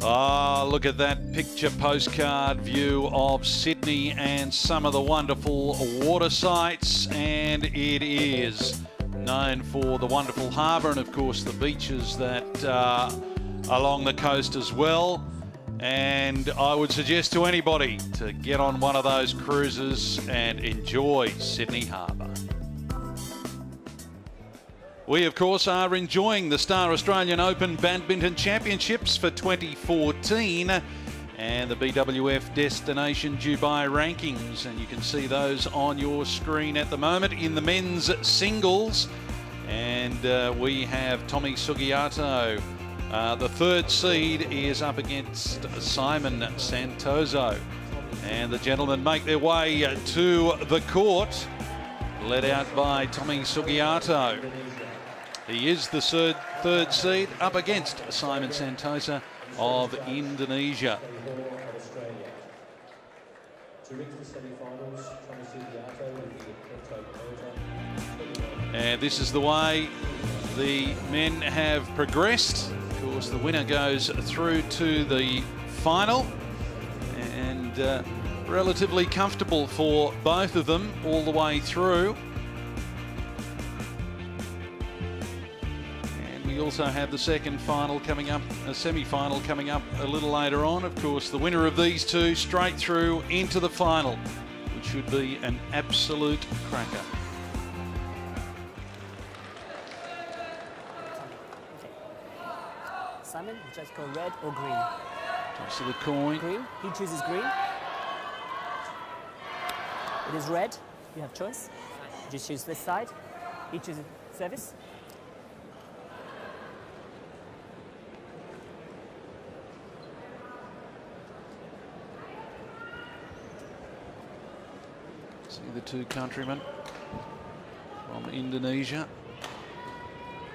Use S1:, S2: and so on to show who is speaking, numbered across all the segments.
S1: Ah, look at that picture postcard view of Sydney and some of the wonderful water sites, and it is known for the wonderful harbour and of course the beaches that are along the coast as well. And I would suggest to anybody to get on one of those cruises and enjoy Sydney Harbour. We, of course, are enjoying the Star Australian Open Badminton Championships for 2014 and the BWF Destination Dubai rankings. And you can see those on your screen at the moment in the men's singles. And we have Tommy Sugiarto. The third seed is up against Simon Santoso. And the gentlemen make their way to the court, led out by Tommy Sugiarto. He is the third seed up against Simon Santoso of Indonesia. And this is the way the men have progressed. Of course, the winner goes through to the final, and relatively comfortable for both of them all the way through. We also have the second final coming up, a semi-final coming up a little later on. Of course, the winner of these two straight through into the final, which should be an absolute cracker.
S2: Simon, just go red or green?
S1: Toss of the coin.
S2: Green. He chooses green. It is red. You have choice. You just choose this side. He chooses service.
S1: See the two countrymen from Indonesia.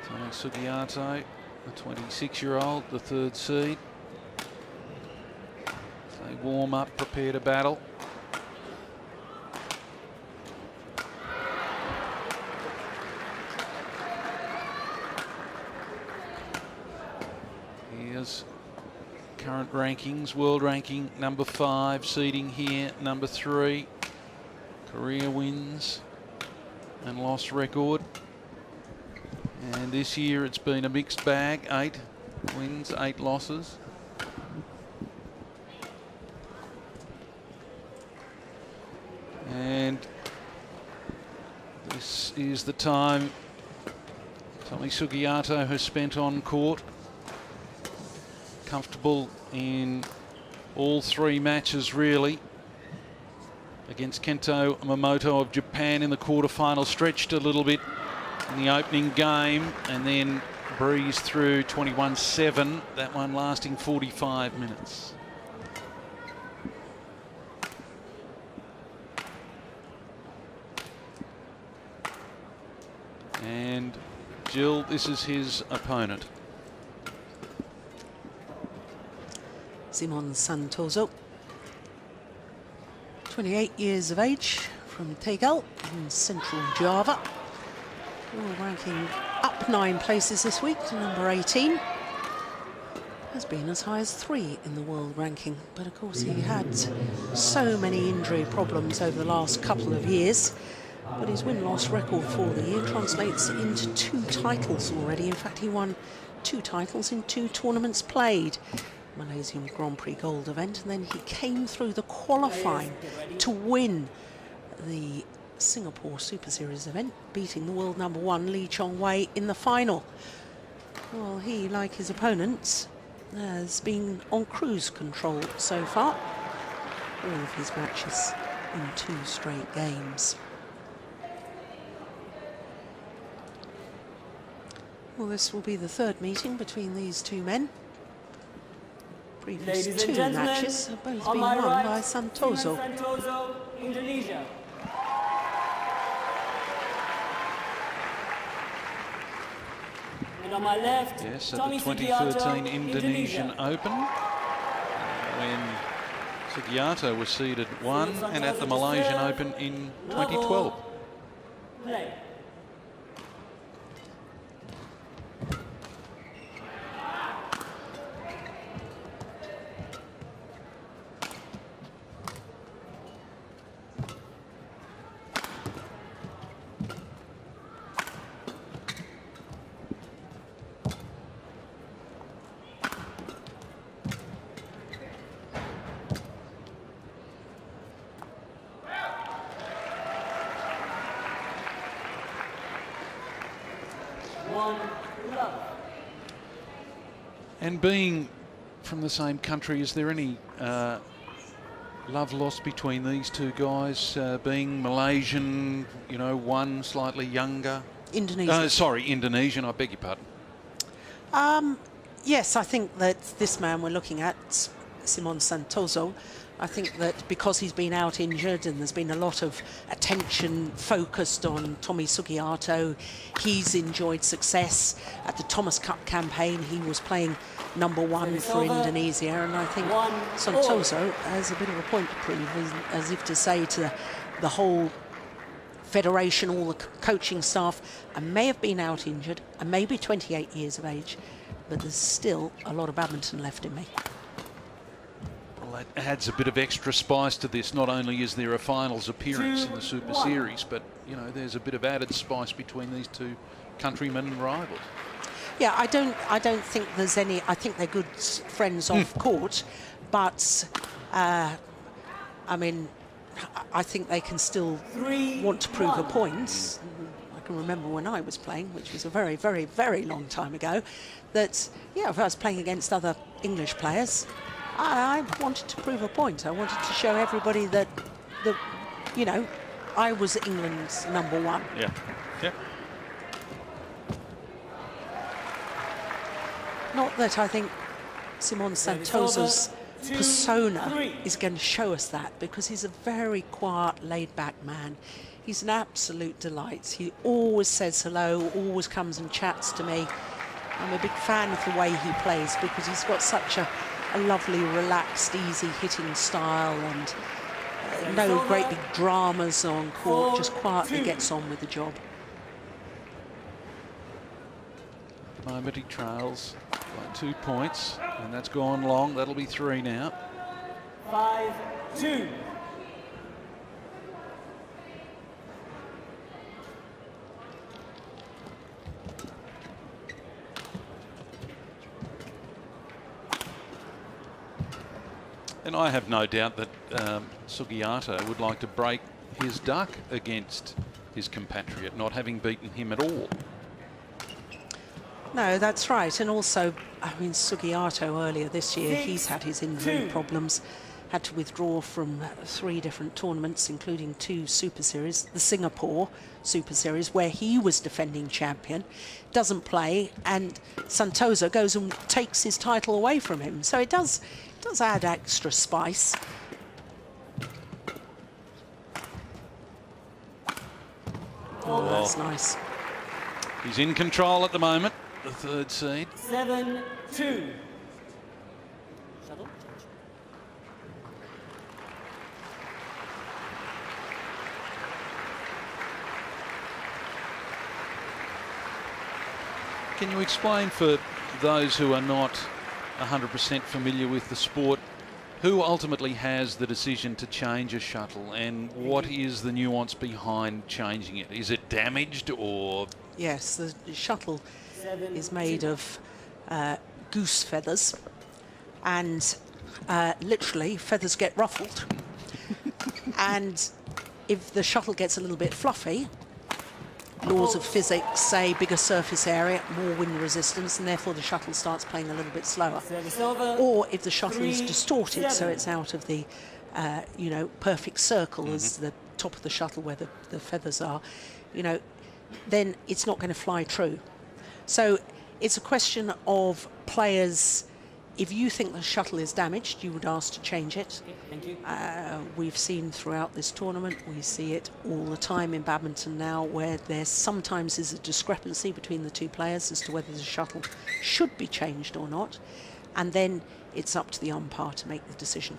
S1: Tommy Sugiarto, the 26-year-old, the third seed. They warm up, prepare to battle. Here's current rankings, world ranking number 5, seeding here number 3. Career wins and loss record. And this year it's been a mixed bag, 8 wins, 8 losses. And this is the time Tommy Sugiarto has spent on court. Comfortable in all 3 matches really. Against Kento Momoto of Japan in the quarterfinal, stretched a little bit in the opening game and then breezed through 21-7, that one lasting 45 minutes. And Jill, this is his opponent.
S3: Simon Santoso, 28 years of age, from Tegal in central Java. World ranking up 9 places this week to number 18. Has been as high as 3 in the world ranking, but of course he had so many injury problems over the last couple of years. But his win-loss record for the year translates into 2 titles already. In fact, he won 2 titles in 2 tournaments played. Malaysian Grand Prix Gold event, and then he came through the qualifying to win the Singapore Super Series event, beating the world number 1 Lee Chong-wei in the final. Well, he, like his opponents, has been on cruise control so far. All of his matches in 2 straight games. Well, this will be the 3rd meeting between these 2 men. Previous 2 matches have both been won by Santoso.
S2: Santoso, Indonesia. And on my left,
S1: yes, at the 2013 Indonesian Open, when Sugiarto was seeded 1, and at the Malaysian Open in 2012.
S2: Play. 1 love.
S1: And being from the same country, is there any love lost between these two guys? Being Malaysian, you know, one slightly younger.
S3: Indonesian.
S1: Sorry, Indonesian, I beg your pardon.
S3: Yes, I think that this man we're looking at, Simon Santoso, I think that because he's been out injured and there's been a lot of attention focused on Tommy Sugiarto, he's enjoyed success. At the Thomas Cup campaign, he was playing #1 for Indonesia, and I think Santoso has a bit of a point to prove, as if to say to the whole federation, all the coaching staff, I may have been out injured, I may be 28 years of age, but there's still a lot of badminton left in me.
S1: Well, that adds a bit of extra spice to this. Not only is there a finals appearance in the Super Series, but, you know, there's a bit of added spice between these two countrymen and rivals.
S3: Yeah, I don't think there's any. I think they're good friends off court, but I mean, I think they can still want to prove a point. I can remember when I was playing, which was a very, very, very long time ago, that, yeah, if I was playing against other English players, I wanted to prove a point. I wanted to show everybody that, you know, I was England's #1.
S1: Yeah. Yeah.
S3: Not that I think Simon Santoso's persona is going to show us that, because he's a very quiet, laid-back man. He's an absolute delight. He always says hello, always comes and chats to me. I'm a big fan of the way he plays, because he's got such a lovely, relaxed, easy hitting style, and no great big dramas on court, just quietly gets on with the job.
S1: Moment he trails by 2 points, and that's gone long. That'll be 3 now.
S2: 5-2.
S1: And I have no doubt that Sugiarto would like to break his duck against his compatriot, not having beaten him at all.
S3: No, that's right. And also, I mean, Sugiarto earlier this year, he's had his injury problems, had to withdraw from 3 different tournaments, including 2 Super Series, the Singapore Super Series, where he was defending champion, doesn't play, and Santoso goes and takes his title away from him. So it does add extra spice. Oh, that's nice.
S1: He's in control at the moment, the 3rd seed.
S2: 7-2. Shuttle.
S1: Can you explain for those who are not 100% familiar with the sport, who ultimately has the decision to change a shuttle, and what is the nuance behind changing it? Is it damaged, or...?
S3: Yes, the shuttle is made of goose feathers, and literally feathers get ruffled. And if the shuttle gets a little bit fluffy, laws of physics say bigger surface area, more wind resistance, and therefore the shuttle starts playing a little bit slower. Or if the shuttle is distorted, so it's out of the you know, perfect circle as the top of the shuttle where the feathers are, you know, then it's not going to fly true. So it's a question of players. If you think the shuttle is damaged, you would ask to change it.
S2: Thank you.
S3: We've seen throughout this tournament, we see it all the time in badminton now, where there sometimes is a discrepancy between the 2 players as to whether the shuttle should be changed or not. And then it's up to the umpire to make the decision.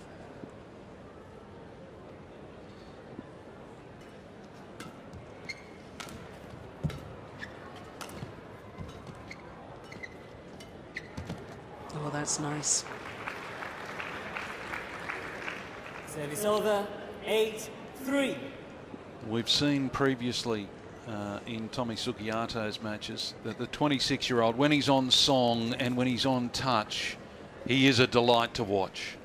S3: Oh, that's nice.
S2: Service over. 8-3.
S1: We've seen previously in Tommy Sugiarto's matches that the 26-year-old, when he's on song and when he's on touch, he is a delight to watch.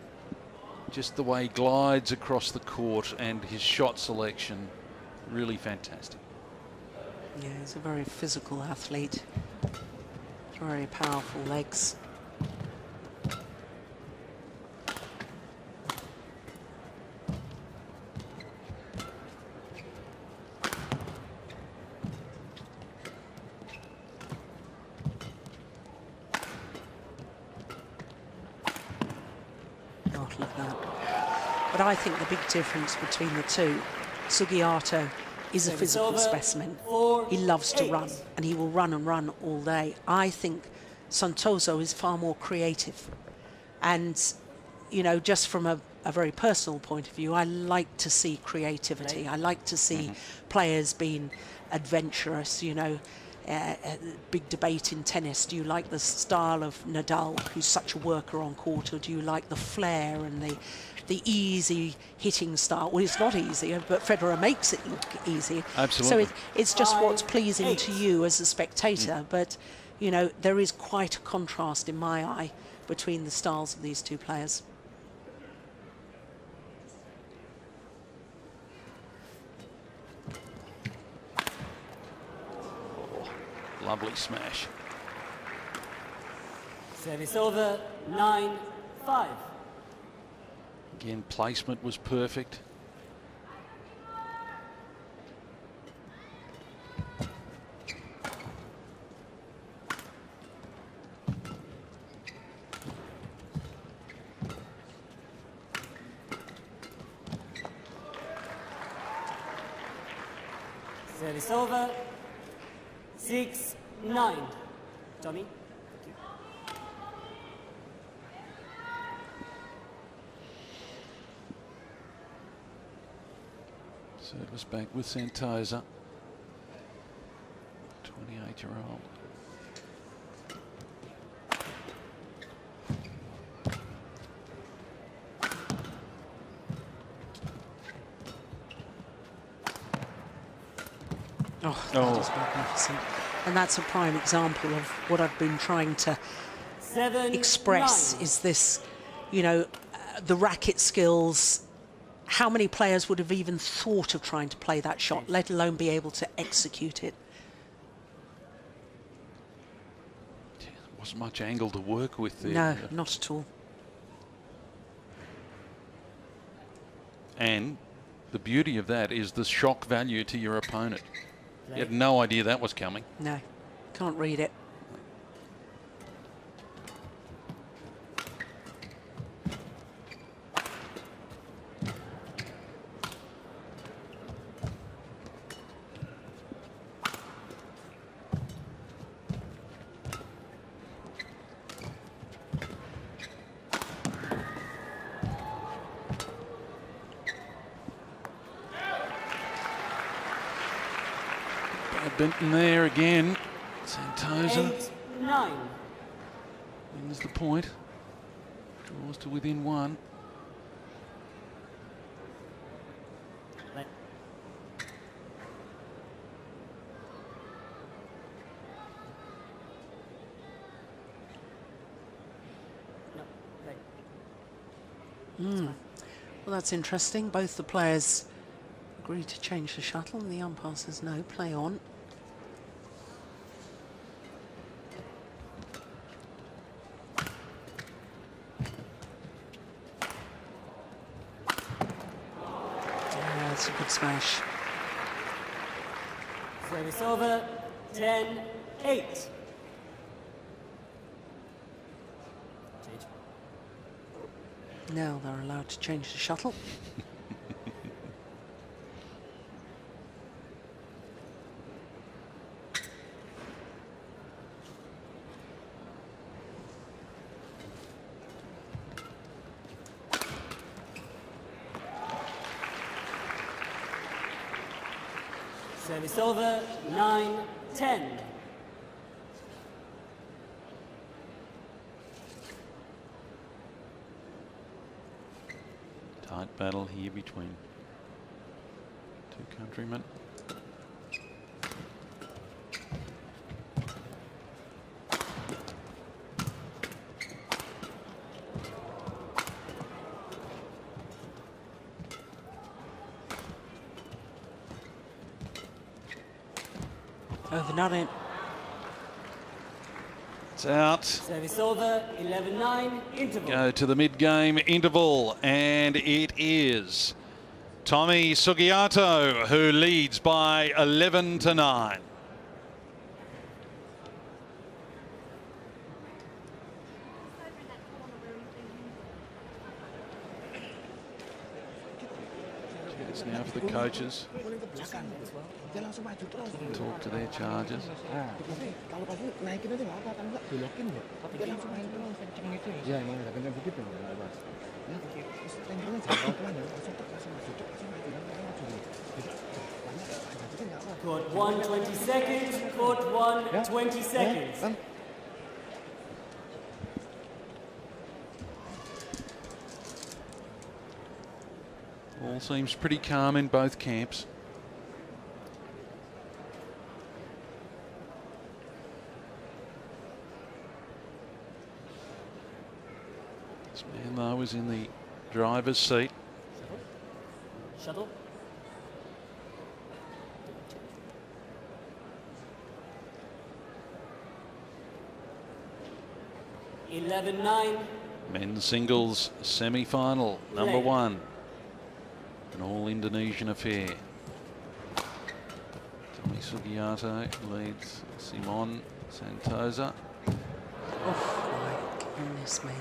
S1: Just the way he glides across the court and his shot selection, really fantastic.
S3: Yeah, he's a very physical athlete. Very powerful legs. Oh, look at that. But I think the big difference between the two, Sugiarto is a physical specimen. He loves to run, and he will run and run all day. I think Santoso is far more creative. And, you know, just from a very personal point of view, I like to see creativity. I like to see players being adventurous, you know. Big debate in tennis. Do you like the style of Nadal, who's such a worker on court, or do you like the flair and the easy hitting style? Well, it's not easy, but Federer makes it look easy.
S1: Absolutely.
S3: So it's just what's pleasing to you as a spectator. But, you know, there is quite a contrast in my eye between the styles of these two players.
S1: Lovely smash.
S2: Service over, 9-5.
S1: Again, placement was perfect.
S2: Service over, 6-9. Tommy.
S1: Service back with Santoso, 28-year-old.
S3: Oh, that is magnificent. And that's a prime example of what I've been trying to express, is this, you know, the racket skills. How many players would have even thought of trying to play that shot, let alone be able to execute it?
S1: There wasn't much angle to work with there.
S3: No, not at all.
S1: And the beauty of that is the shock value to your opponent. You had no idea that was coming.
S3: No, can't read it.
S1: Badminton there again. Santoso
S2: 8-9.
S1: wins the point. Draws to within one.
S3: Well, that's interesting. Both the players agreed to change the shuttle, and the umpire says no, play on. Yeah, that's a good smash.
S2: Service over, 10-8.
S3: Now they're allowed to change the shuttle.
S2: Service over, 9-10.
S1: Tight battle here between two countrymen.
S3: Overdone it.
S1: It's out.
S2: Service over, 11-9, interval.
S1: Go to the mid-game interval, and it is Tommy Sugiarto who leads by 11-9. It's now for the coaches. Talk to their charges.
S2: Court 1, 20 seconds. Court 1, 20 seconds.
S1: All seems pretty calm in both camps. This man, though, is in the driver's seat.
S2: Shuttle. 11-9.
S1: Men's singles semi-final, number one. An all-Indonesian affair. Tommy Sugiarto leads Simon Santoso.
S3: Oh, my goodness me.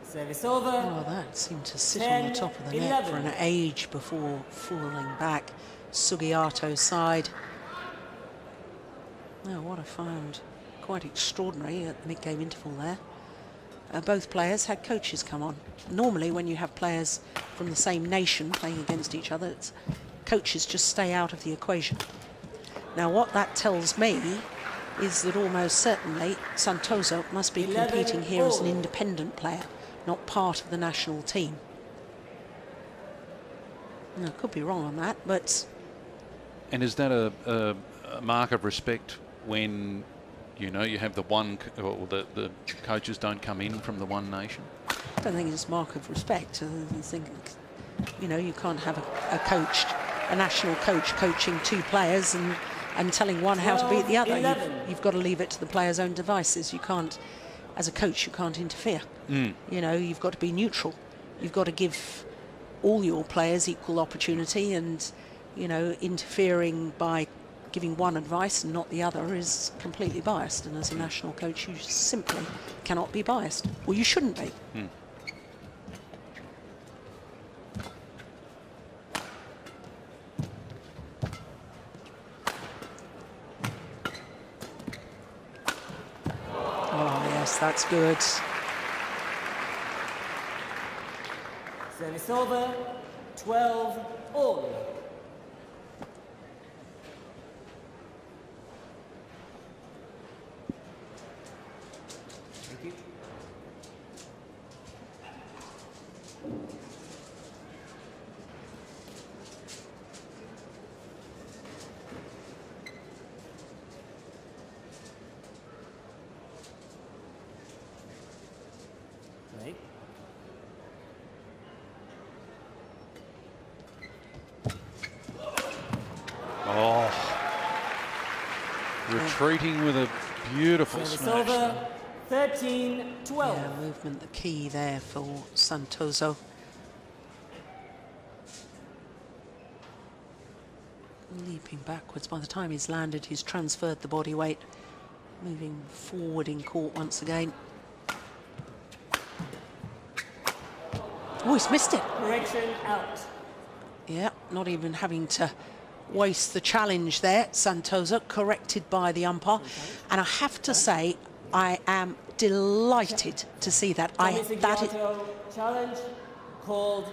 S2: Service over.
S3: Oh, that seemed to sit on the top of the net for an age before falling back. Sugiarto's side. Oh, what I found quite extraordinary at the mid-game interval there. Both players had coaches come on. Normally, when you have players from the same nation playing against each other, coaches just stay out of the equation. Now, what that tells me is that almost certainly Santoso must be competing here as an independent player, not part of the national team. Now, I could be wrong on that, but...
S1: And is that a mark of respect when, you know, you have the one, or the coaches don't come in from the one nation?
S3: I don't think it's a mark of respect. I think, you know, you can't have a national coach coaching two players and telling one how to beat the other. You've got to leave it to the player's own devices. You can't, as a coach, you can't interfere. You know, you've got to be neutral. You've got to give all your players equal opportunity, and, you know, interfering by giving one advice and not the other is completely biased. And as a national coach, you simply cannot be biased. Well, you shouldn't be. Oh, yes, that's good.
S2: Service over, 12 all. Thank you. Right.
S1: Oh, retreating with a beautiful
S2: Service
S1: smash.
S2: over, 13-12.
S3: Yeah, movement the key there for Santoso. Leaping backwards. By the time he's landed, he's transferred the body weight. Moving forward in court once again. Oh, he's missed it.
S2: Correction out.
S3: Yeah, not even having to waste the challenge there. Santoso corrected by the umpire. And I have to say, I am delighted to see that.
S2: Challenge called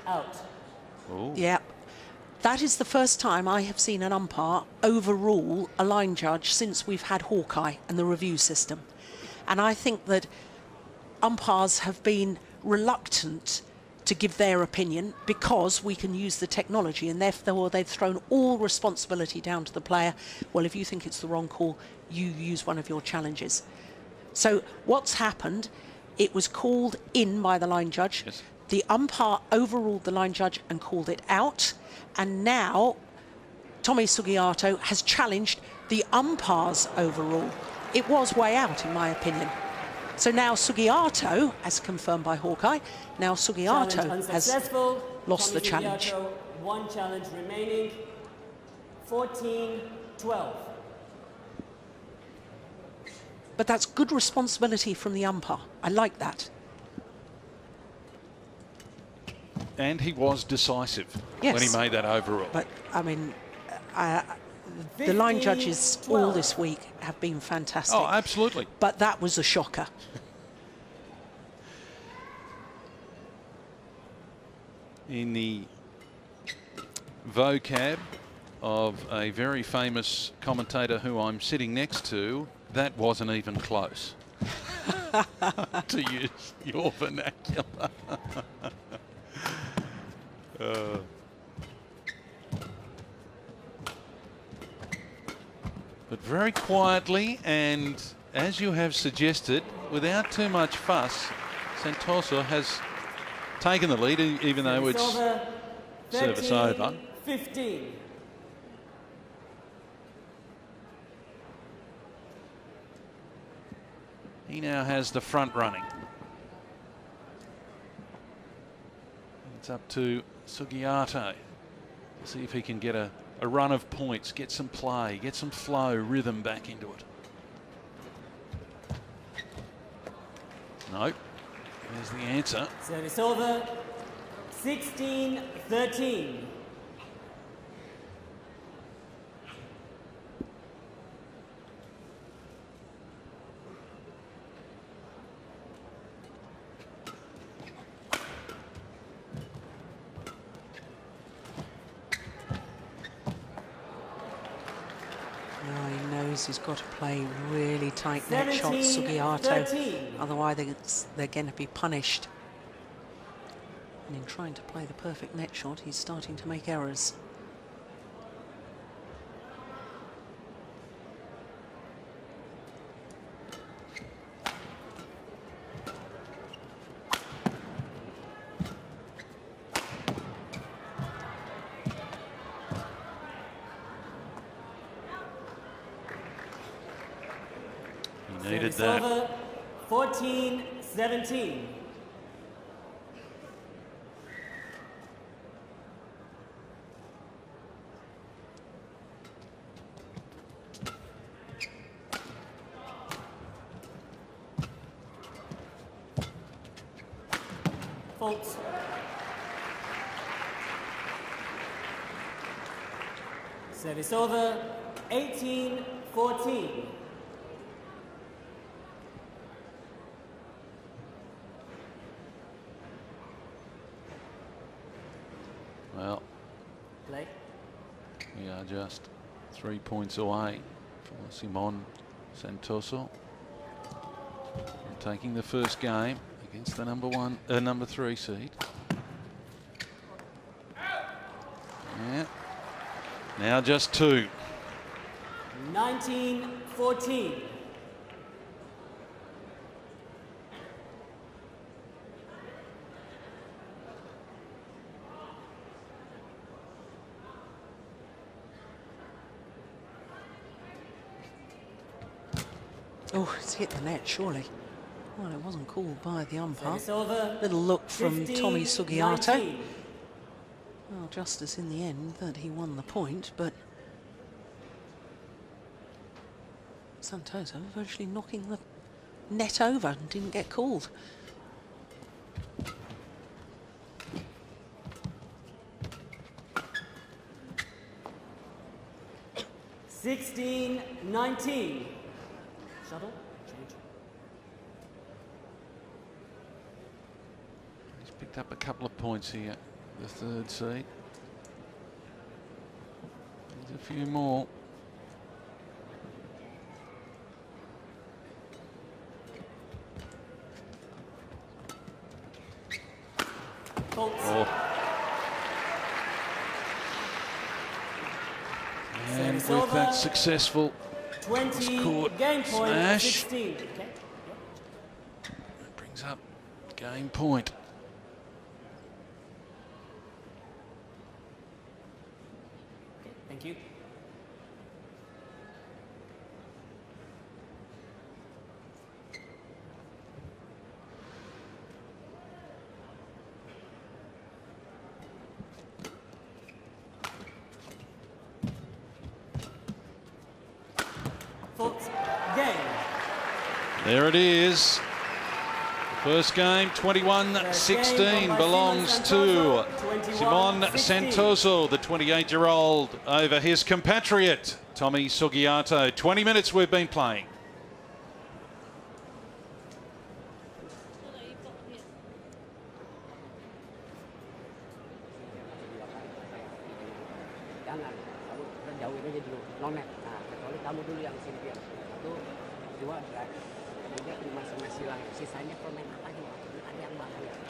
S2: out.
S3: Yeah, that is the first time I have seen an umpire overrule a line judge since we've had Hawkeye and the review system. And I think that umpires have been reluctant to give their opinion because we can use the technology, and therefore they've thrown all responsibility down to the player. Well, if you think it's the wrong call, you use one of your challenges. So what's happened, it was called in by the line judge.
S1: Yes.
S3: The umpire overruled the line judge and called it out. And now Tommy Sugiarto has challenged the umpire's overrule. it was way out, in my opinion. So now Sugiarto, as confirmed by Hawkeye, now Sugiarto has lost the challenge.
S2: Sugiarto, one challenge remaining, 14-12.
S3: But that's good responsibility from the umpire. I like that.
S1: And he was decisive
S3: Yes.
S1: when he made that overrule.
S3: But, I mean, the line judges all this week have been fantastic.
S1: Oh, absolutely.
S3: But that was a shocker.
S1: In the vocab of a very famous commentator who I'm sitting next to, that wasn't even close. To use your vernacular. But very quietly, and as you have suggested, without too much fuss, Santoso has taken the lead, even though it's service over.
S2: 15.
S1: He now has the front running. It's up to Sugiarto to see if he can get a run of points, get some play, get some flow, rhythm back into it. Nope. There's the answer.
S2: Service over, 16-13.
S3: He's got to play really tight net shots, Sugiarto. Otherwise, they're going to be punished. And in trying to play the perfect net shot, he's starting to make errors.
S1: Needed that.
S2: Over, 14-17. Fault. Service over, 18-14.
S1: Well,
S2: play.
S1: We are just 3 points away from Simon Santoso from taking the first game against the number 3 seed. Yeah. Now just 2.
S2: 19-14.
S3: Oh, it's hit the net, surely. Well, it wasn't called by the umpire.
S2: Over,
S3: little look from Tommy Sugiarto.
S2: 19.
S3: Well, justice in the end that he won the point, but Santoso virtually knocking the net over and didn't get called.
S2: (16-19). Shuttle, change.
S1: He's picked up a couple of points here, the 3rd seed. There's a few more. Oh. And with that successful
S2: 20 game point,
S1: smash,
S2: 16. Okay. Yep.
S1: that brings up game point.
S2: Okay, thank you.
S1: There it is. First game, 21-16, belongs to Simon Santoso, the 28-year-old, over his compatriot, Tommy Sugiarto. 20 minutes we've been playing.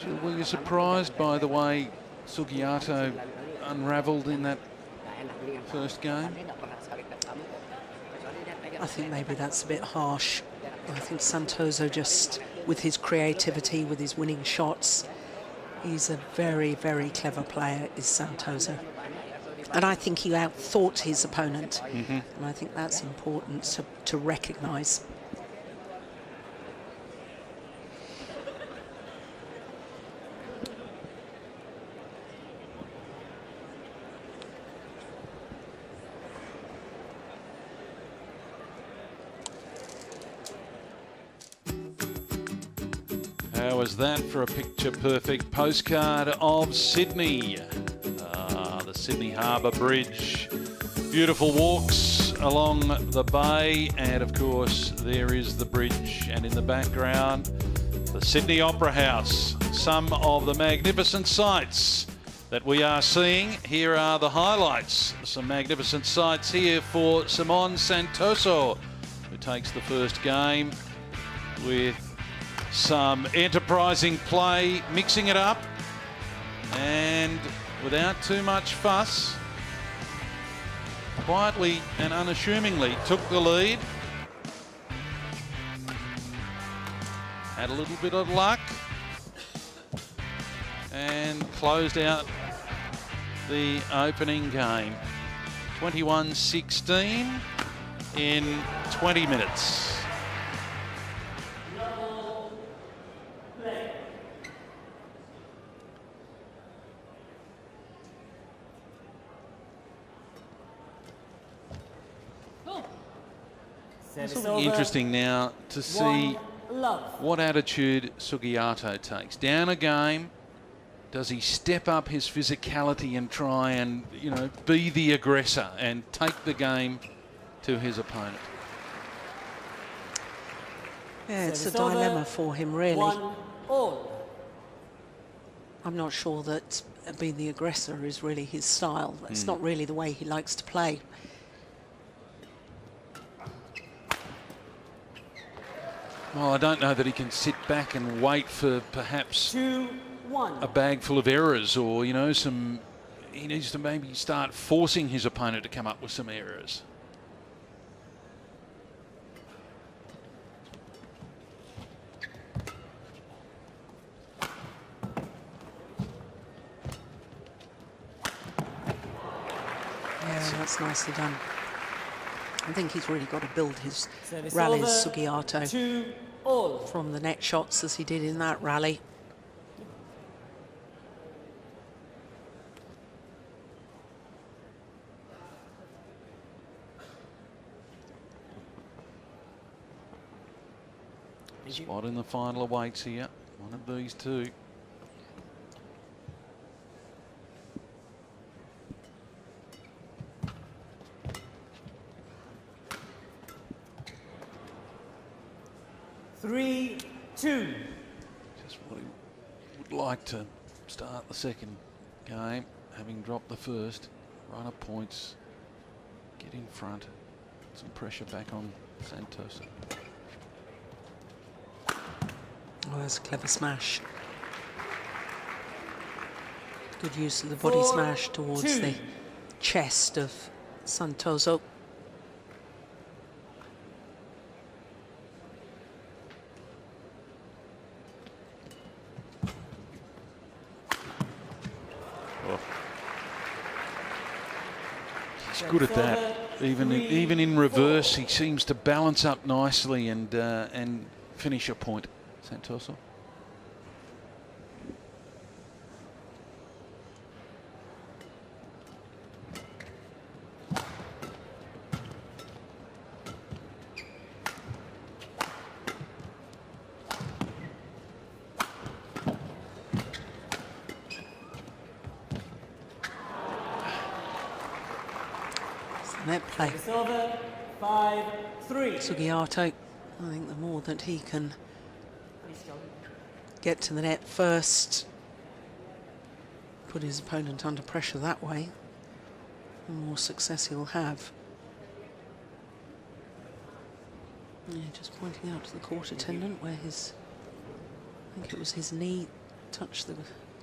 S1: Jill, were you surprised by the way Sugiarto unravelled in that first game?
S3: I think maybe that's a bit harsh. I think Santoso, just with his creativity, with his winning shots, he's a very, very clever player, is Santoso. And I think he outthought his opponent. And I think that's important to recognise.
S1: How was that for a picture-perfect postcard of Sydney? The Sydney Harbour Bridge. Beautiful walks along the bay, and of course there is the bridge, and in the background the Sydney Opera House. Some of the magnificent sights that we are seeing. Here are the highlights. Some magnificent sights here for Simon Santoso, who takes the first game with some enterprising play, mixing it up, and without too much fuss, quietly and unassumingly took the lead. Had a little bit of luck and closed out the opening game. 21-16 in 20 minutes. It's interesting now to see what attitude Sugiarto takes. Down a game, does he step up his physicality and try and, you know, be the aggressor and take the game to his opponent?
S3: Yeah, it's a dilemma for him, really. I'm not sure that being the aggressor is really his style. That's not really the way he likes to play.
S1: Well, I don't know that he can sit back and wait for perhaps a bag full of errors, or, you know, he needs to maybe start forcing his opponent to come up with some errors.
S3: Yeah, that's nicely done. I think he's really got to build his rallies, Sugiarto, from the net shots as he did in that rally.
S1: Spot in the final awaits here. One of these two. Just what he would like to start the second game, having dropped the first. Run of points, get in front, some pressure back on Santoso.
S3: Oh, that's a clever smash. Good use of the body smash towards the chest of Santoso.
S1: He's good at that. Even in reverse, he seems to balance up nicely and finish a point, Santoso.
S3: net play.
S2: It's over. 5-3.
S3: Sugiarto, I think the more that he can get to the net first, put his opponent under pressure that way, the more success he'll have. Yeah, just pointing out to the court attendant where his, I think it was his knee touched the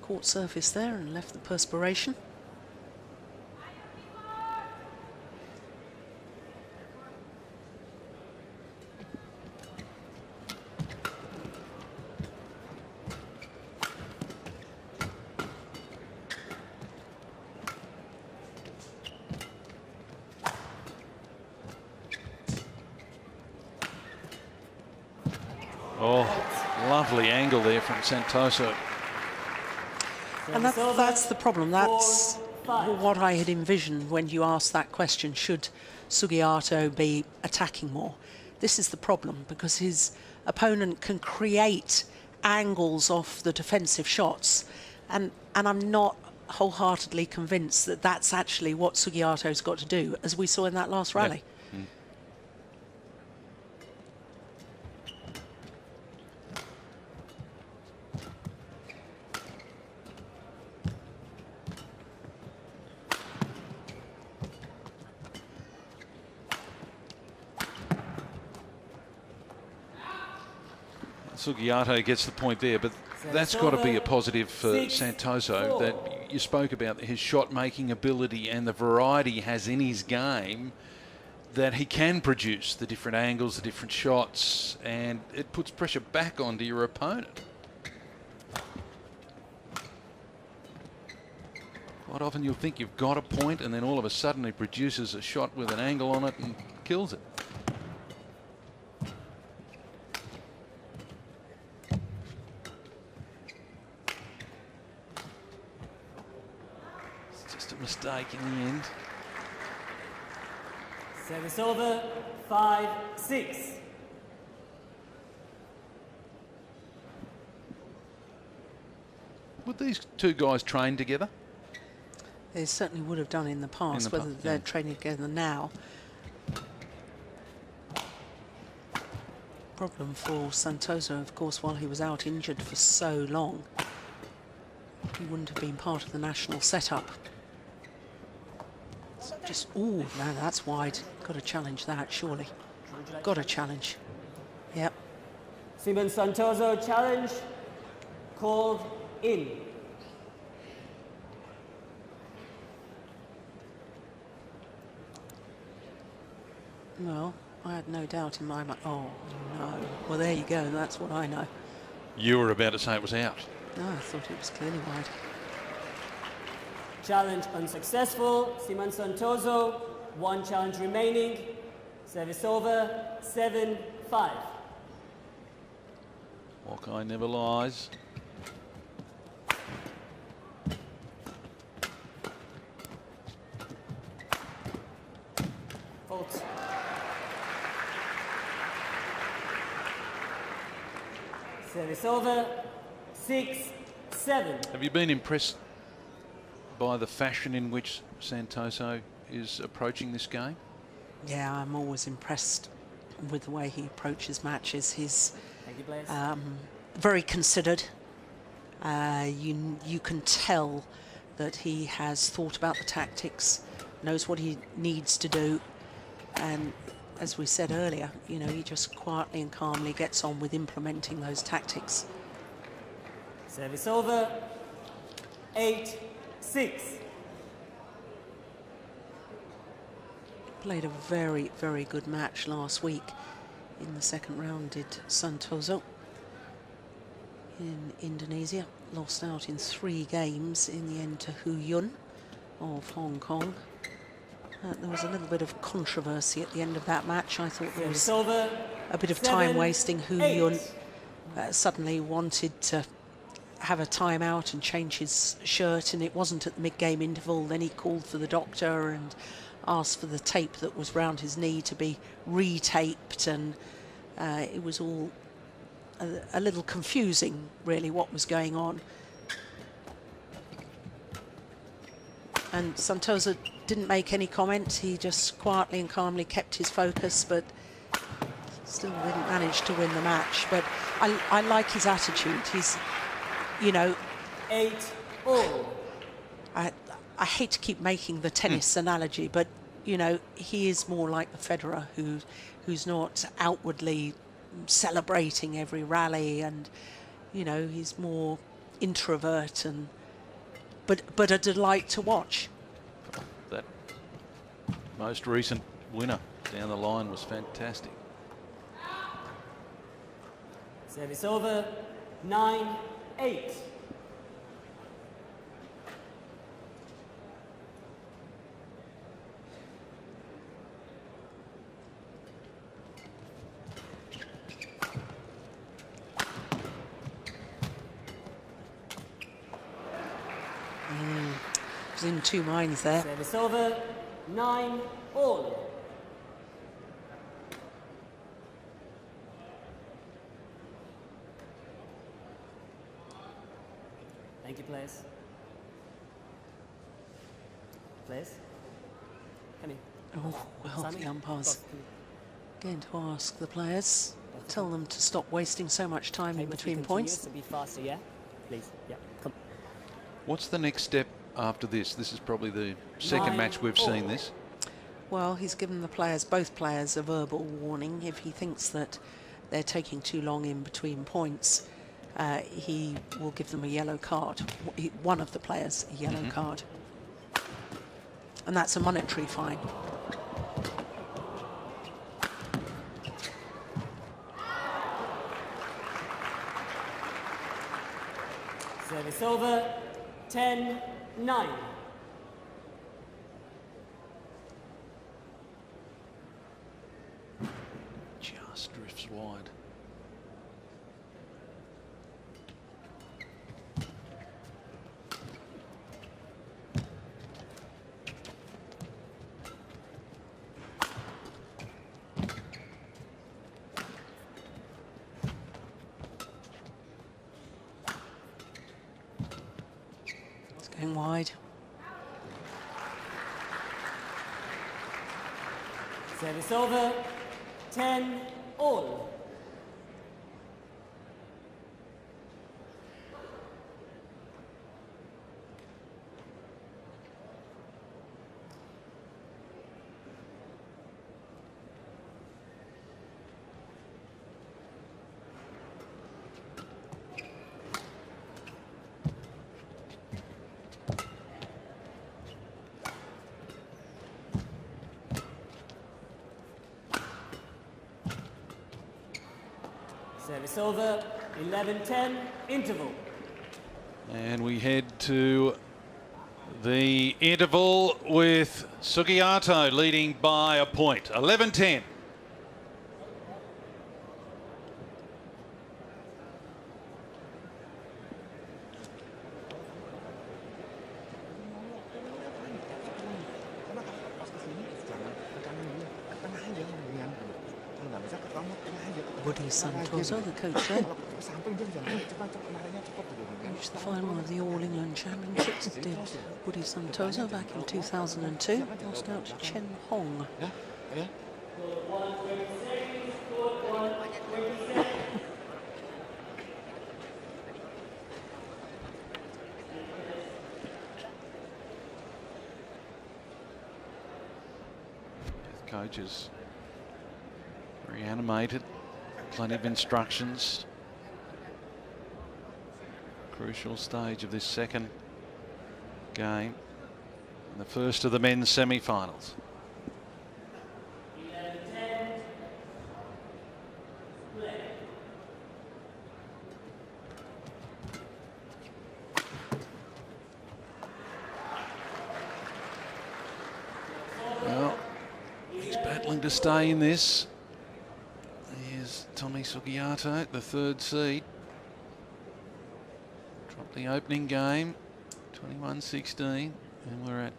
S3: court surface there and left the perspiration.
S1: Oh, lovely angle there from Santoso.
S3: And that's the problem. That's what I had envisioned when you asked that question, should Sugiarto be attacking more? This is the problem, because his opponent can create angles off the defensive shots, and I'm not wholeheartedly convinced that that's actually what Sugiarto's got to do, as we saw in that last rally.
S1: Yeah. Mm. Sugiarto gets the point there, but that's got to be a positive for Santoso, that you spoke about his shot-making ability and the variety he has in his game, that he can produce the different angles, the different shots, and it puts pressure back onto your opponent. Quite often you'll think you've got a point, and then all of a sudden he produces a shot with an angle on it and kills it. Mistake in the end.
S2: Service over. 5-6.
S1: Would these two guys train together?
S3: They certainly would have done in the past. Whether they're training together now. Problem for Santoso, of course, while he was out injured for so long, he wouldn't have been part of the national setup. Just, oh, no, that's wide. Got to challenge that, surely. Got to challenge. Yep.
S2: Simon Santoso challenge called in.
S3: Well, I had no doubt in my mind. Oh, no. Well, there you go. That's what I know.
S1: You were about to say it was out.
S3: No, I thought it was clearly wide.
S2: Challenge unsuccessful. Simon Santoso, one challenge remaining. Service over. 7-5.
S1: Hawkeye never lies.
S2: Fault. Service over. 6-7.
S1: Have you been impressed by the fashion in which Santoso is approaching this game?
S3: Yeah, I'm always impressed with the way he approaches matches. He's very considered. You can tell that he has thought about the tactics, knows what he needs to do, and as we said earlier, you know, he just quietly and calmly gets on with implementing those tactics.
S2: Service over. 8-6.
S3: Played a very, very good match last week. In the second round did Santoso in Indonesia. Lost out in 3 games in the end to Hu Yun of Hong Kong. There was a little bit of controversy at the end of that match. I thought there was a bit of time wasting. Hu Yun suddenly wanted to have a timeout and change his shirt, and it wasn't at the mid-game interval. Then he called for the doctor and asked for the tape that was round his knee to be retaped, and it was all a little confusing, really, what was going on. And Santoso didn't make any comments. He just quietly and calmly kept his focus, but still didn't manage to win the match. But I like his attitude. He's, you know,
S2: 8-all.
S3: I hate to keep making the tennis analogy, but, you know, he is more like the Federer who's not outwardly celebrating every rally, and, you know, he's more introvert, and but a delight to watch.
S1: That most recent winner down the line was fantastic.
S2: Service over, 9-8.
S3: Was in two minds there.
S2: Service over, 9-all. Thank you, players. Players? Come in.
S3: Oh, well,
S2: Simon?
S3: the umpires
S2: Boss, come in.
S3: going to ask the players, tell them to stop wasting so much time in
S2: Okay,
S3: between
S2: continue,
S3: points.
S2: So be faster, yeah? Please, yeah, come.
S1: What's the next step after this? This is probably the second match we've
S2: 9-all.
S1: seen this.
S3: Well, he's given the players, both players, a verbal warning. If he thinks that they're taking too long in between points, he will give them a yellow card. One of the players a yellow card. And that's a monetary fine.
S2: Service over, 10-9.
S1: Just drifts wide.
S3: It's going wide.
S2: Service over, 10-all. Service over, 11-10, interval.
S1: And we head to the interval with Sugiarto leading by a point, 11-10.
S3: Santoso, the coach there, reached the final of the All England Championships. Did Woody Santoso back in 2002. Lost out to Chen Hong.
S1: Coaches very animated. Plenty of instructions. Crucial stage of this second game. And the first of the men's semi-finals. Well, he's battling to stay in this. Here's Tommy Sugiarto, the third seed. Dropped the opening game, 21-16, and we're at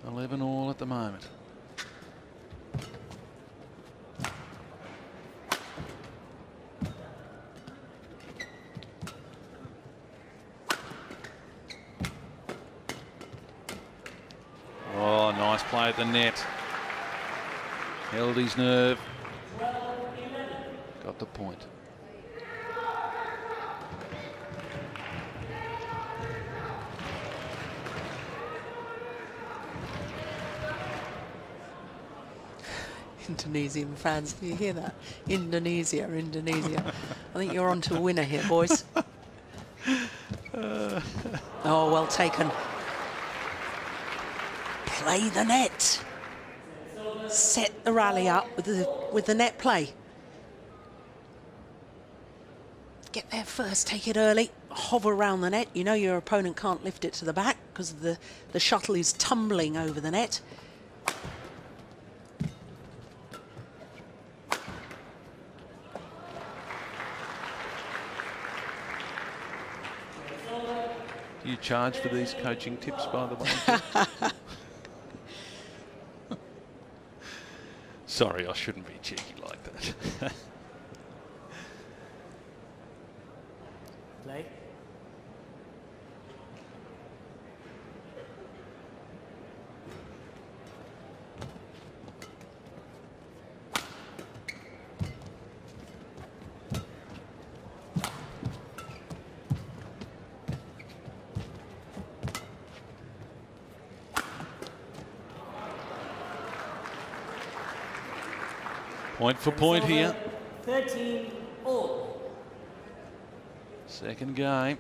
S1: 11-all at the moment. at the net. Held his nerve. Got the point.
S3: Indonesian fans, do you hear that? Indonesia, Indonesia. I think you're on to a winner here, boys. Oh, well taken. Play the net. Set the rally up with the net play. Get there first, take it early, hover around the net. You know your opponent can't lift it to the back because the shuttle is tumbling over the net.
S1: Do you charge for these coaching tips, by the way? Sorry, I shouldn't be cheeky like that.
S2: Play.
S1: Point for point here.
S2: 13 all.
S1: Second game.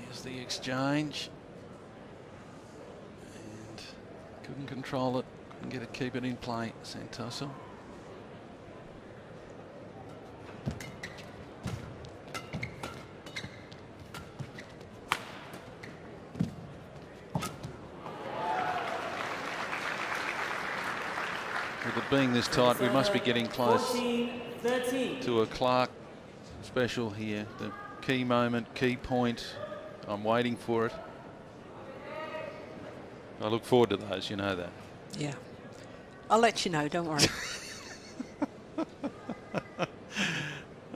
S1: Here's the exchange. And couldn't control it. Couldn't get it, keep it in play, Santoso. With it being this tight, we must be getting close
S2: 14-13.
S1: to a Clark special here. The key moment, key point. I'm waiting for it. I look forward to those, you know that.
S3: Yeah. I'll let you know, don't worry.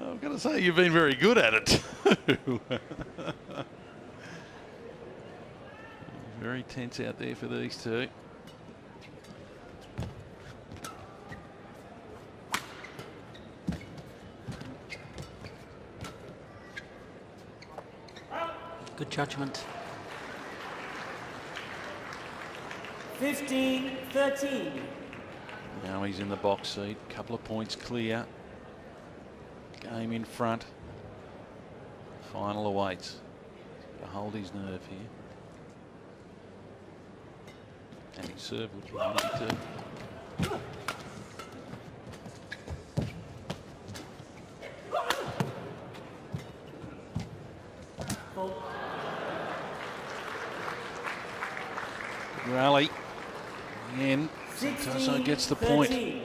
S1: I've got to say, you've been very good at it too. Very tense out there for these two.
S3: Good judgment.
S2: 15-13.
S1: Now he's in the box seat. Couple of points clear. Game in front. Final awaits. Got to hold his nerve here. And his serve would be handy too. Rally. Again, Santoso gets the point.
S2: 13.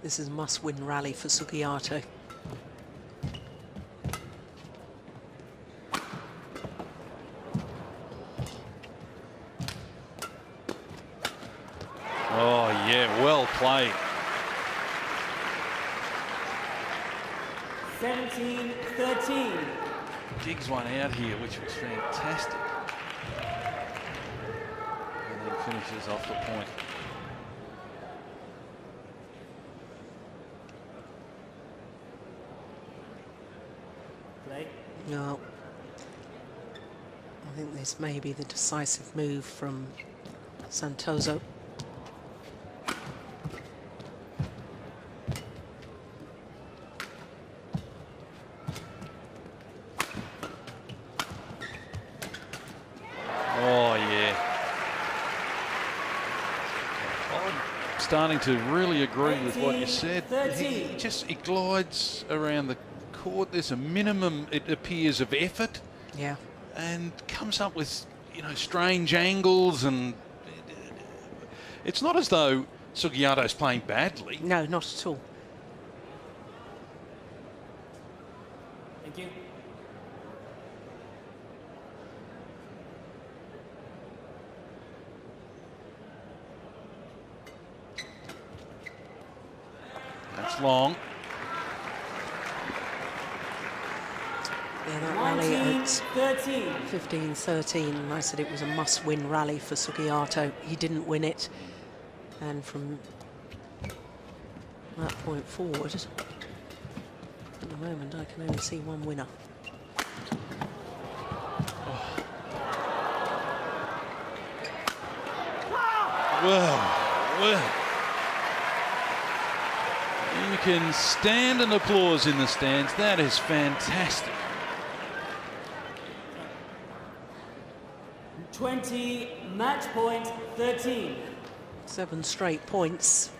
S3: This is a must-win rally for Sugiarto.
S1: Oh, yeah, well played.
S2: 17-13.
S1: Digs one out here, which was fantastic. And then finishes off the point.
S2: Play.
S3: No. I think this may be the decisive move from Santoso.
S1: Oh, yeah. I'm starting to really agree with what you said. He glides around the court. There's a minimum, it appears, of effort.
S3: Yeah.
S1: And comes up with, you know, strange angles, and it's not as though Sugiarto's playing badly.
S3: No, not at all.
S2: Thank you.
S1: long.
S3: Yeah, that rally at 15-13, and I said it was a must-win rally for Sugiarto. He didn't win it, and from that point forward, at the moment, I can only see one winner.
S1: Well, you can stand and applause in the stands. That is fantastic.
S2: 20, match point 13.
S3: 7 straight points,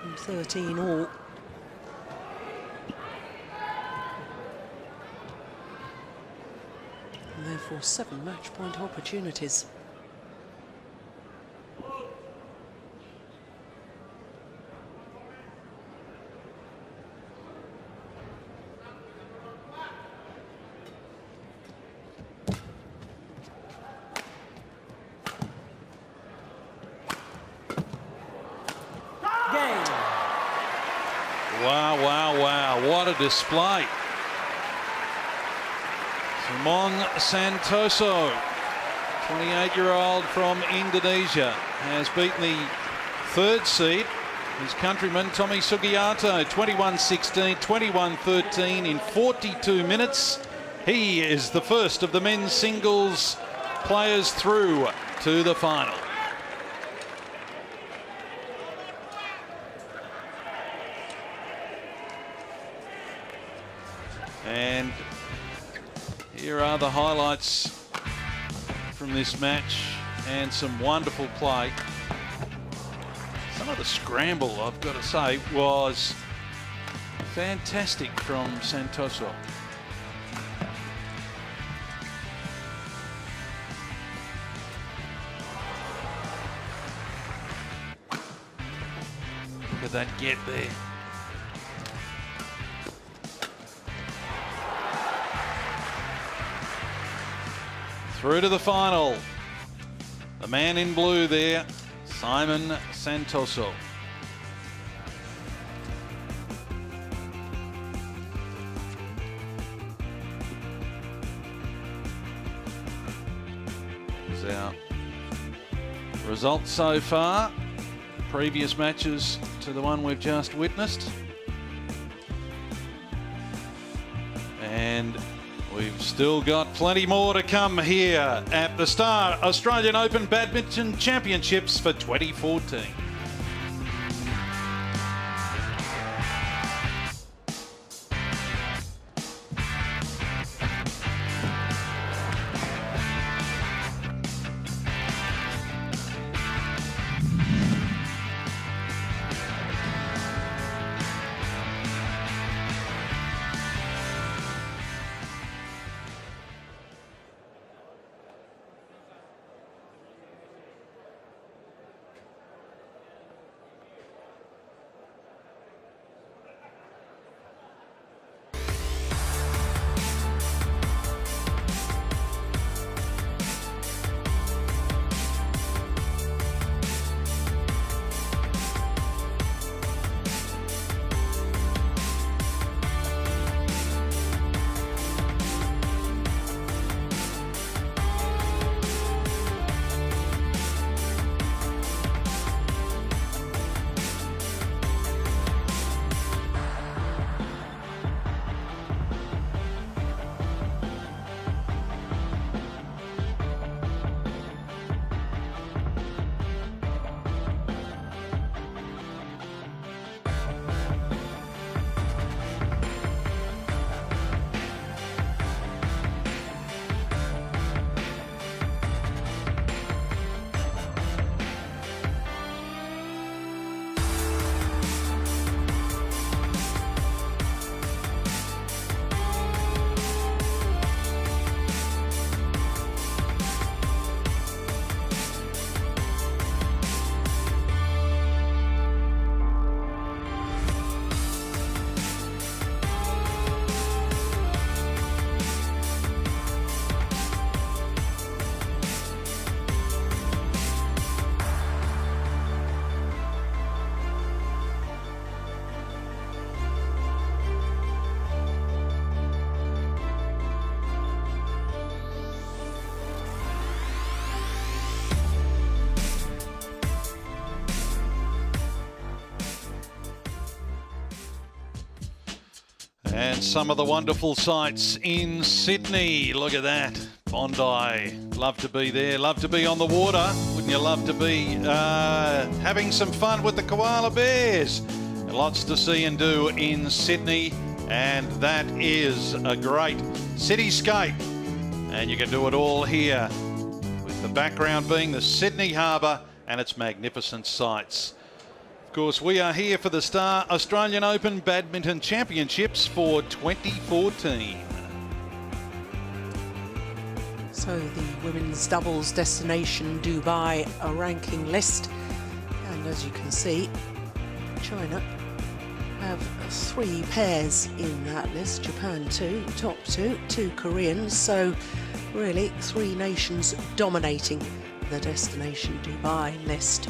S3: and 13 all. And therefore 7 match point opportunities.
S1: Wow, wow, wow, what a display. Simon Santoso, 28-year-old from Indonesia, has beaten the 3rd seed, his countryman Tommy Sugiarto, 21-16, 21-13 in 42 minutes. He is the first of the men's singles players through to the final. And here are the highlights from this match, and some wonderful play. Some of the scramble, I've got to say, was fantastic from Santoso. Look at that get there. Through to the final. The man in blue there, Simon Santoso. Here's our results so far. Previous matches to the one we've just witnessed. And we've still got plenty more to come here at the Star Australian Open Badminton Championships for 2014. And some of the wonderful sights in Sydney. Look at that. Bondi. Love to be there. Love to be on the water. Wouldn't you love to be having some fun with the koala bears? Lots to see and do in Sydney. And that is a great cityscape. And you can do it all here, with the background being the Sydney Harbour and its magnificent sights. Of course, we are here for the Star Australian Open Badminton Championships for 2014.
S3: So the women's doubles destination Dubai, a ranking list. And as you can see, China have 3 pairs in that list. Japan 2, top 2 Koreans. So really 3 nations dominating the destination Dubai list.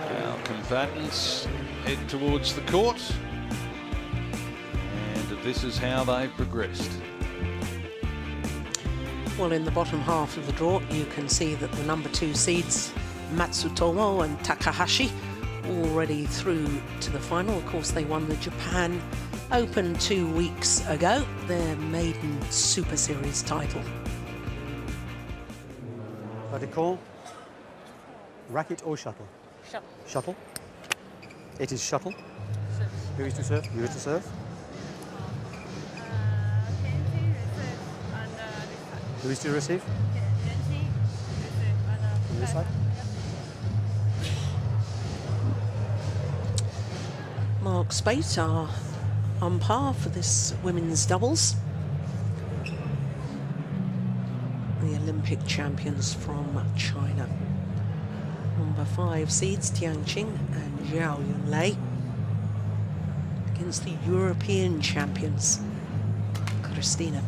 S1: Our combatants head towards the court, and this is how they've progressed.
S3: Well, in the bottom half of the draw, you can see that the number 2 seeds, Matsutomo and Takahashi, already through to the final. Of course, they won the Japan Open 2 weeks ago, their maiden Super Series title.
S4: Vertical, racket or shuttle?
S5: Shuttle.
S4: Shuttle. It is shuttle. Who is to serve? You is to serve. Who is to receive? On this side.
S3: Mark Spate, our umpire for this women's doubles. The Olympic champions from China. Number 5 seeds Tiang Qing and Zhao Yunlei against the European champions Christina